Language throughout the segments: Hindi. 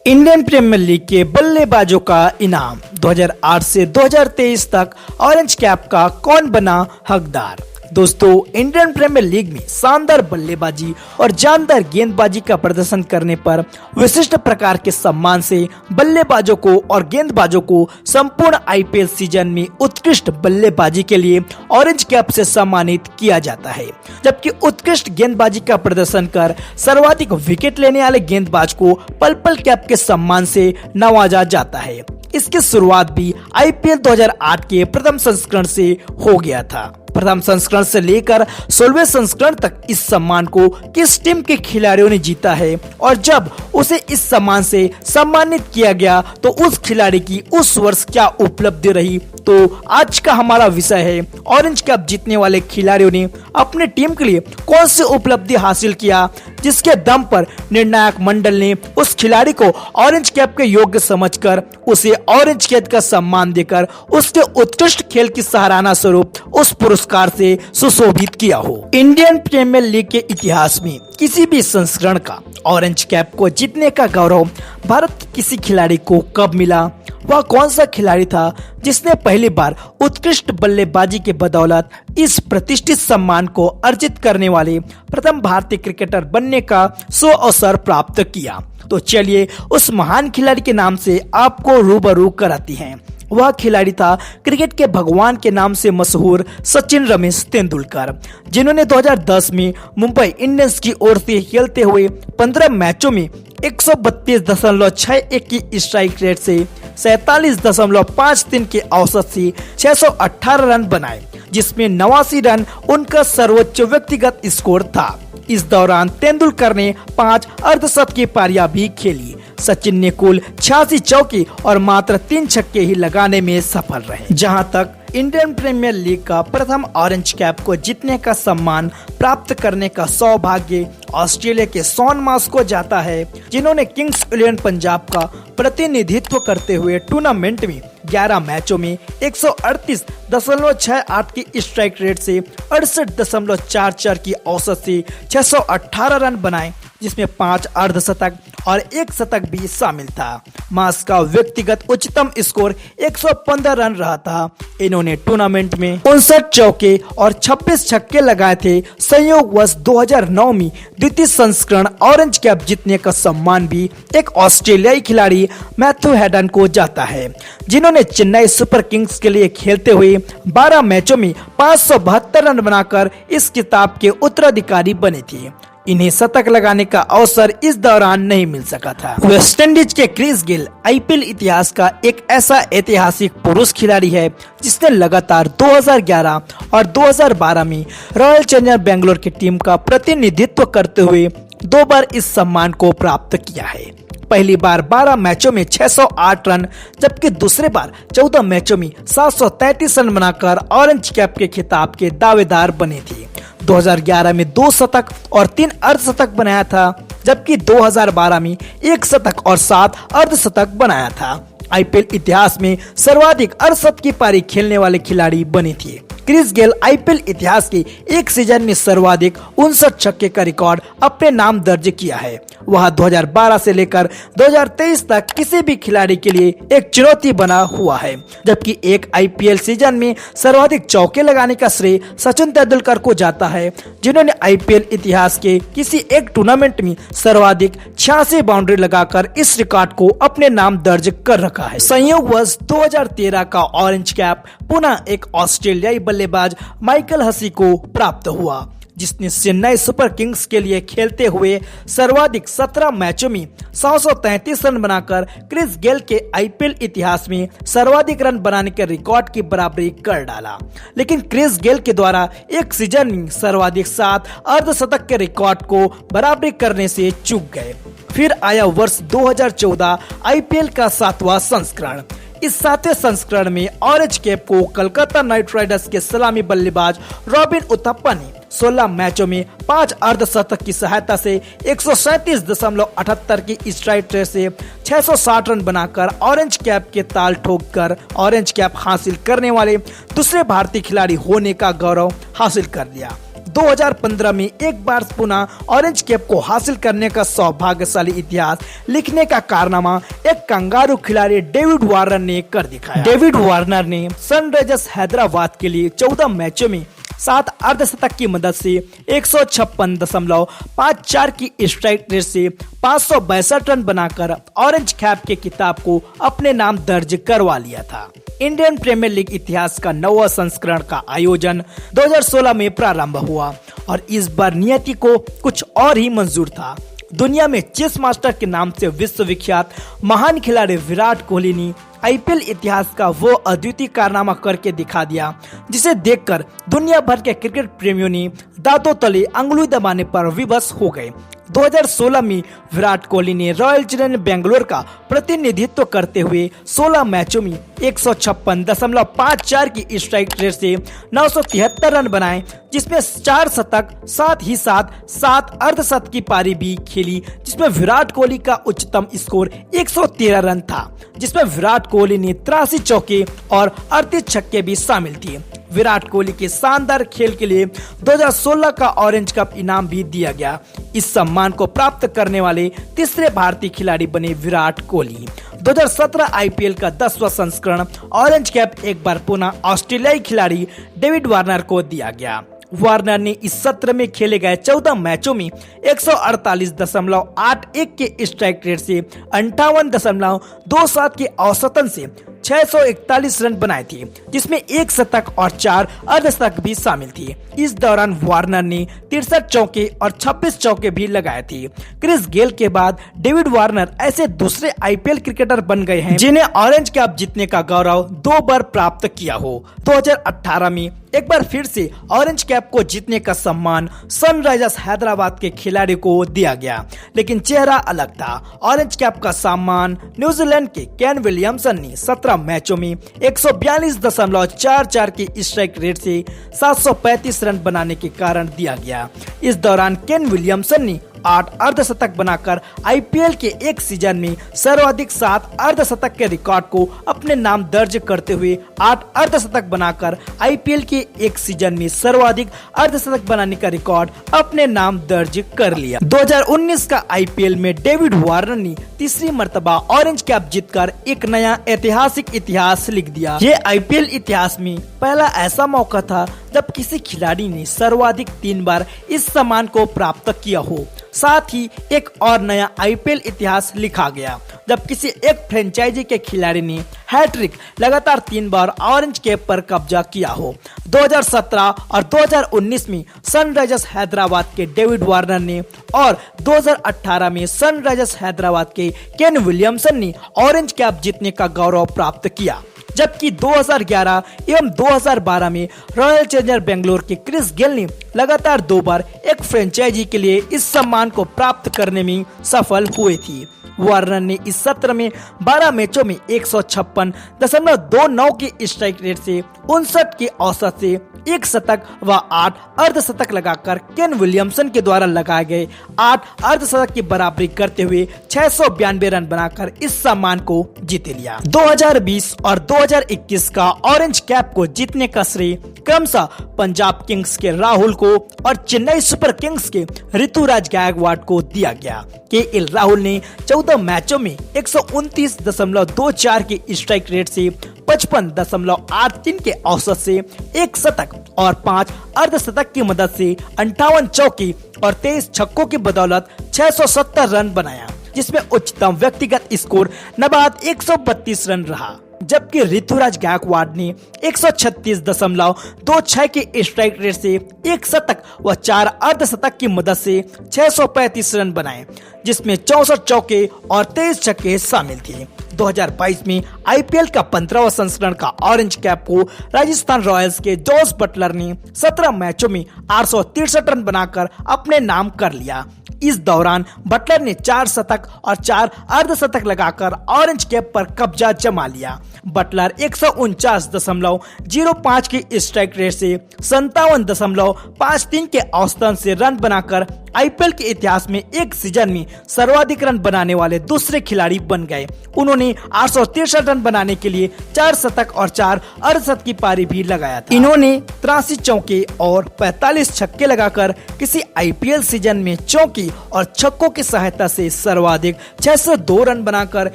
इंडियन प्रीमियर लीग के बल्लेबाजों का इनाम 2008 से 2023 तक ऑरेंज कैप का कौन बना हकदार। दोस्तों, इंडियन प्रीमियर लीग में शानदार बल्लेबाजी और जानदार गेंदबाजी का प्रदर्शन करने पर विशिष्ट प्रकार के सम्मान से बल्लेबाजों को और गेंदबाजों को संपूर्ण आईपीएल सीजन में उत्कृष्ट बल्लेबाजी के लिए ऑरेंज कैप से सम्मानित किया जाता है, जबकि उत्कृष्ट गेंदबाजी का प्रदर्शन कर सर्वाधिक विकेट लेने वाले गेंदबाज को पर्पल कैप के सम्मान से नवाजा जाता है। इसकी शुरुआत भी आईपीएल 2008 के प्रथम संस्करण से हो गया था। प्रथम संस्करण से लेकर 16वें संस्करण तक इस सम्मान को किस टीम के खिलाड़ियों ने जीता है और जब उसे इस सम्मान से सम्मानित किया गया तो उस खिलाड़ी की उस वर्ष क्या उपलब्धि रही। तो आज का हमारा विषय है ऑरेंज कैप जीतने वाले खिलाड़ियों ने अपने टीम के लिए कौन सी उपलब्धि हासिल किया, जिसके दम पर निर्णायक मंडल ने उस खिलाड़ी को ऑरेंज कैप के योग्य समझकर उसे ऑरेंज कैप का सम्मान देकर उसके उत्कृष्ट खेल की सराहना स्वरूप उस पुरस्कार से सुशोभित किया हो। इंडियन प्रीमियर लीग के इतिहास में किसी भी संस्करण का ऑरेंज कैप को जीतने का गौरव भारत के किसी खिलाड़ी को कब मिला? वह कौन सा खिलाड़ी था जिसने पहली बार उत्कृष्ट बल्लेबाजी के बदौलत इस प्रतिष्ठित सम्मान को अर्जित करने वाले प्रथम भारतीय क्रिकेटर बनने का सुअवसर प्राप्त किया? तो चलिए उस महान खिलाड़ी के नाम से आपको रूबरू कराती हैं। वह खिलाड़ी था क्रिकेट के भगवान के नाम से मशहूर सचिन रमेश तेंदुलकर, जिन्होंने 2010 में मुंबई इंडियंस की ओर से खेलते हुए 15 मैचों में 132.61 की स्ट्राइक रेट से 47.53 के औसत से 618 रन बनाए, जिसमें 89 रन उनका सर्वोच्च व्यक्तिगत स्कोर था। इस दौरान तेंदुलकर ने 5 अर्धशतकीय पारियां भी खेली। सचिन ने कुल 86 चौके और मात्र 3 छक्के ही लगाने में सफल रहे। जहां तक इंडियन प्रीमियर लीग का प्रथम ऑरेंज कैप को जीतने का सम्मान प्राप्त करने का सौभाग्य ऑस्ट्रेलिया के शॉन मार्श को जाता है, जिन्होंने किंग्स 11 पंजाब का प्रतिनिधित्व करते हुए टूर्नामेंट में 11 मैचों में 138.68 की स्ट्राइक रेट से 68.44 की औसत से 618 रन बनाए, जिसमें 5 अर्धशतक और 1 शतक भी शामिल था। मार्श का व्यक्तिगत उच्चतम स्कोर 115 रन रहा था। इन्होंने टूर्नामेंट में 59 चौके और 26 छक्के लगाए थे। संयोगवश 2009 में द्वितीय संस्करण ऑरेंज कैप जीतने का सम्मान भी एक ऑस्ट्रेलियाई खिलाड़ी मैथ्यू हेडन को जाता है, जिन्होंने चेन्नई सुपर किंग्स के लिए खेलते हुए 12 मैचों में 572 रन बनाकर इस खिताब के उत्तराधिकारी बने थे। इन्हें शतक लगाने का अवसर इस दौरान नहीं मिल सका था। वेस्टइंडीज के क्रिस गेल आईपीएल इतिहास का एक ऐसा ऐतिहासिक पुरुष खिलाड़ी है जिसने लगातार 2011 और 2012 में रॉयल चैलेंजर बेंगलोर की टीम का प्रतिनिधित्व करते हुए 2 बार इस सम्मान को प्राप्त किया है। पहली बार 12 मैचों में 608 रन, जबकि दूसरे बार 14 मैचों में 733 रन बनाकर ऑरेंज कैप के खिताब के दावेदार बने थे। 2011 में 2 शतक और 3 अर्धशतक बनाया था, जबकि 2012 में 1 शतक और 7 अर्धशतक बनाया था। आईपीएल इतिहास में सर्वाधिक अर्धशतकीय पारी खेलने वाले खिलाड़ी बने थे। क्रिस गेल आईपीएल इतिहास के एक सीजन में सर्वाधिक 59 छक्के का रिकॉर्ड अपने नाम दर्ज किया है। वह 2012 से लेकर 2023 तक किसी भी खिलाड़ी के लिए एक चुनौती बना हुआ है, जबकि एक आईपीएल सीजन में सर्वाधिक चौके लगाने का श्रेय सचिन तेंदुलकर को जाता है, जिन्होंने आईपीएल इतिहास के किसी एक टूर्नामेंट में सर्वाधिक 86 बाउंड्री लगाकर इस रिकॉर्ड को अपने नाम दर्ज कर रखा है। संयोगवश 2013 का ऑरेंज कैप पुनः एक ऑस्ट्रेलियाई बल्लेबाज माइकल हसी को प्राप्त हुआ, जिसने चेन्नई सुपर किंग्स के लिए खेलते हुए सर्वाधिक 17 मैचों में 733 रन बनाकर क्रिस गेल के आईपीएल इतिहास में सर्वाधिक रन बनाने के रिकॉर्ड की बराबरी कर डाला। लेकिन क्रिस गेल के द्वारा एक सीजन में सर्वाधिक 7 अर्धशतक के रिकॉर्ड को बराबरी करने से चूक गए। फिर आया वर्ष 2014 आईपीएल का 7वां संस्करण। इस 7वें संस्करण में ऑरेंज कैप को कोलकाता नाइट राइडर्स के सलामी बल्लेबाज रॉबिन उथप्पा ने 16 मैचों में 5 अर्धशतक की सहायता से 137.78 की स्ट्राइक रेट से 660 रन बनाकर ऑरेंज कैप के ताल ठोककर ऑरेंज कैप हासिल करने वाले दूसरे भारतीय खिलाड़ी होने का गौरव हासिल कर लिया। 2015 में एक बार पुनः ऑरेंज कैप को हासिल करने का सौभाग्यशाली इतिहास लिखने का कारनामा एक कंगारू खिलाड़ी डेविड वार्नर ने कर दिखाया। डेविड वार्नर ने सनराइजर्स हैदराबाद के लिए 14 मैचों में 7 अर्धशतक की मदद से 156.54 की स्ट्राइक रेट से 562 रन बनाकर ऑरेंज कैप के किताब को अपने नाम दर्ज करवा लिया था। इंडियन प्रीमियर लीग इतिहास का 9वां संस्करण का आयोजन 2016 में प्रारंभ हुआ और इस बार नियति को कुछ और ही मंजूर था। दुनिया में चेस मास्टर के नाम से विश्वविख्यात महान खिलाड़ी विराट कोहली ने आईपीएल इतिहास का वो अद्वितीय कारनामा करके दिखा दिया, जिसे देखकर दुनिया भर के क्रिकेट प्रेमियों ने दांतों तले अंगुली दबाने पर विवश हो गए। 2016 में विराट कोहली ने रॉयल चैलेंजर्स बेंगलोर का प्रतिनिधित्व करते हुए 16 मैचों में 156.54 की स्ट्राइक रेट से 973 रन बनाए, जिसमें 4 शतक साथ ही साथ 7 अर्धशतक की पारी भी खेली, जिसमें विराट कोहली का उच्चतम स्कोर 113 रन था, जिसमें विराट कोहली ने 83 चौके और 38 छक्के भी शामिल थे। विराट कोहली के शानदार खेल के लिए 2016 का ऑरेंज कप इनाम भी दिया गया। इस सम्मान को प्राप्त करने वाले तीसरे भारतीय खिलाड़ी बने विराट कोहली। 2017 आईपीएल का 10वां संस्करण ऑरेंज कैप एक बार पुनः ऑस्ट्रेलियाई खिलाड़ी डेविड वार्नर को दिया गया। वार्नर ने इस सत्र में खेले गए 14 मैचों में 148.81 के स्ट्राइक रेट से 58.27 के औसतन से 641 रन बनाए थे, जिसमें 1 शतक और 4 अर्धशतक भी शामिल थे। इस दौरान वार्नर ने 63 चौके और 26 चौके भी लगाए थे। क्रिस गेल के बाद डेविड वार्नर ऐसे दूसरे आईपीएल क्रिकेटर बन गए हैं जिन्हें ऑरेंज कैप जीतने का गौरव 2 बार प्राप्त किया हो। 2018 में एक बार फिर से ऑरेंज कैप को जीतने का सम्मान सनराइजर्स हैदराबाद के खिलाड़ी को दिया गया, लेकिन चेहरा अलग था। ऑरेंज कैप का सम्मान न्यूजीलैंड के केन विलियमसन ने 17 मैचों में 142.44 की स्ट्राइक रेट से 735 रन बनाने के कारण दिया गया। इस दौरान केन विलियमसन ने 8 अर्धशतक बनाकर आईपीएल के एक सीजन में सर्वाधिक 7 अर्धशतक के रिकॉर्ड को अपने नाम दर्ज करते हुए 8 अर्धशतक बनाकर आईपीएल के एक सीजन में सर्वाधिक अर्धशतक बनाने का रिकॉर्ड अपने नाम दर्ज कर लिया। 2019 का आईपीएल में डेविड वार्नर ने तीसरी मर्तबा ऑरेंज कैप जीतकर एक नया ऐतिहासिक इतिहास लिख दिया। ये आईपीएल इतिहास में पहला ऐसा मौका था जब किसी खिलाड़ी ने सर्वाधिक 3 बार इस सम्मान को प्राप्त किया हो। साथ ही एक और नया आईपीएल इतिहास लिखा गया जब किसी एक फ्रेंचाइजी के खिलाड़ी ने हैट्रिक लगातार 3 बार ऑरेंज कैप पर कब्जा किया हो। 2017 और 2019 में सनराइजर्स हैदराबाद के डेविड वार्नर ने और 2018 में सनराइजर्स हैदराबाद के केन विलियमसन ने ऑरेंज कैप जीतने का गौरव प्राप्त किया, जबकि 2011 एवं 2012 में रॉयल चैलेंजर्स बेंगलोर के क्रिस गेल ने लगातार 2 बार एक फ्रेंचाइजी के लिए इस सम्मान को प्राप्त करने में सफल हुए थी। वार्नर ने इस सत्र में 12 मैचों में 156.29 की स्ट्राइक रेट से 59 के औसत से 1 शतक व 8 अर्धशतक लगाकर केन विलियमसन के द्वारा लगाए गए 8 अर्धशतक की बराबरी करते हुए 692 रन बनाकर इस सम्मान को जीत लिया। 2020 और 2021 का ऑरेंज कैप को जीतने का श्रेय क्रमशः पंजाब किंग्स के राहुल को और चेन्नई सुपर किंग्स के ऋतुराज गायकवाड़ को दिया गया। केएल राहुल ने 14 मैचों में 129.24 की स्ट्राइक रेट से 55.83 के औसत से 1 शतक और 5 अर्धशतक की मदद से 58 चौके और 23 छक्कों की बदौलत 670 रन बनाया, जिसमें उच्चतम व्यक्तिगत स्कोर नबाद 132 रन रहा। जबकि ऋतुराज गायकवाड़ ने 136.26 की स्ट्राइक रेट से 1 शतक व 4 अर्धशतक की मदद से 635 रन बनाए, जिसमें 64 चौके और 23 छक्के शामिल थे। 2022 में आईपीएल का 15वां संस्करण का ऑरेंज कैप को राजस्थान रॉयल्स के जॉस बटलर ने 17 मैचों में 863 रन बनाकर अपने नाम कर लिया। इस दौरान बटलर ने 4 शतक और 4 अर्धशतक लगाकर ऑरेंज कैप पर कब्जा जमा लिया। बटलर 149.05 की स्ट्राइक रेट से 57.53 के औसतन से रन बनाकर आईपीएल के इतिहास में एक सीजन में सर्वाधिक रन बनाने वाले दूसरे खिलाड़ी बन गए। उन्होंने 863 रन बनाने के लिए 4 शतक और 4 अर्धशतक की पारी भी लगाया था। इन्होंने 83 चौके और 45 छक्के लगाकर किसी आईपीएल सीजन में चौकी और छक्कों की सहायता से सर्वाधिक 602 रन बनाकर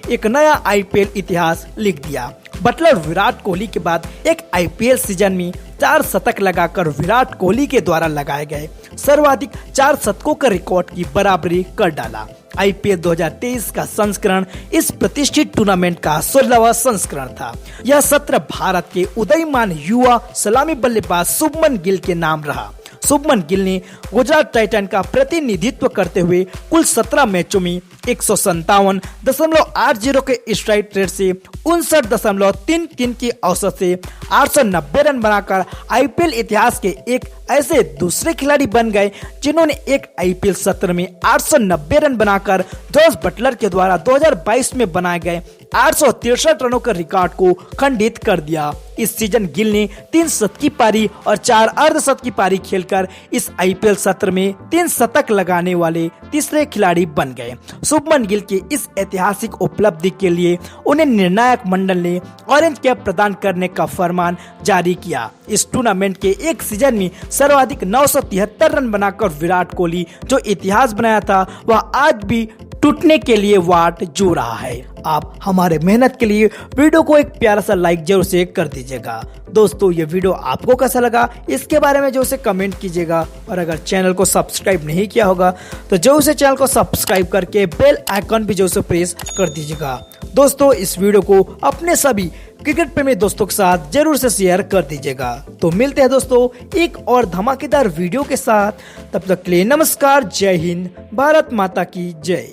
एक नया आईपीएल इतिहास लिख दिया। बटलर विराट कोहली के बाद एक आईपीएल सीजन में 4 शतक लगाकर विराट कोहली के द्वारा लगाए गए सर्वाधिक 4 शतकों का रिकॉर्ड की बराबरी कर डाला। आईपीएल 2023 का संस्करण इस प्रतिष्ठित टूर्नामेंट का 16वां संस्करण था। यह सत्र भारत के उदीयमान युवा सलामी बल्लेबाज शुभमन गिल के नाम रहा। शुभमन गिल ने गुजरात टाइटन का प्रतिनिधित्व करते हुए कुल 17 मैचों में 157.80 के स्ट्राइक रेट से 59.33 की औसत से 890 रन बनाकर आईपीएल इतिहास के एक ऐसे दूसरे खिलाड़ी बन गए जिन्होंने एक आईपीएल सत्र में 890 रन बनाकर जॉस बटलर के द्वारा 2022 में बनाए गए 863 रनों के रिकॉर्ड को खंडित कर दिया। इस सीजन गिल ने 3 शतक की पारी और 4 अर्धशतक की पारी खेलकर इस आईपीएल सत्र में 3 शतक लगाने वाले तीसरे खिलाड़ी बन गए। शुभमन गिल की इस ऐतिहासिक उपलब्धि के लिए उन्हें निर्णायक मंडल ने ऑरेंज कैप प्रदान करने का फरमान जारी किया। इस टूर्नामेंट के एक सीजन में सर्वाधिक 973 रन बनाकर विराट कोहली जो इतिहास बनाया था वह आज भी टूटने के लिए वाट जो रहा है। आप हमारे मेहनत के लिए वीडियो को एक प्यारा सा लाइक जरूर से कर दीजिएगा। दोस्तों ये वीडियो आपको कैसा लगा इसके बारे में जो से कमेंट कीजिएगा और अगर चैनल को सब्सक्राइब नहीं किया होगा तो जो से चैनल को सब्सक्राइब करके बेल आइकन भी जो से प्रेस कर दीजिएगा। दोस्तों इस वीडियो को अपने सभी क्रिकेट प्रेमी दोस्तों के साथ जरूर से शेयर कर दीजिएगा। तो मिलते हैं दोस्तों एक और धमाकेदार वीडियो के साथ, तब तक के लिए नमस्कार, जय हिंद, भारत माता की जय।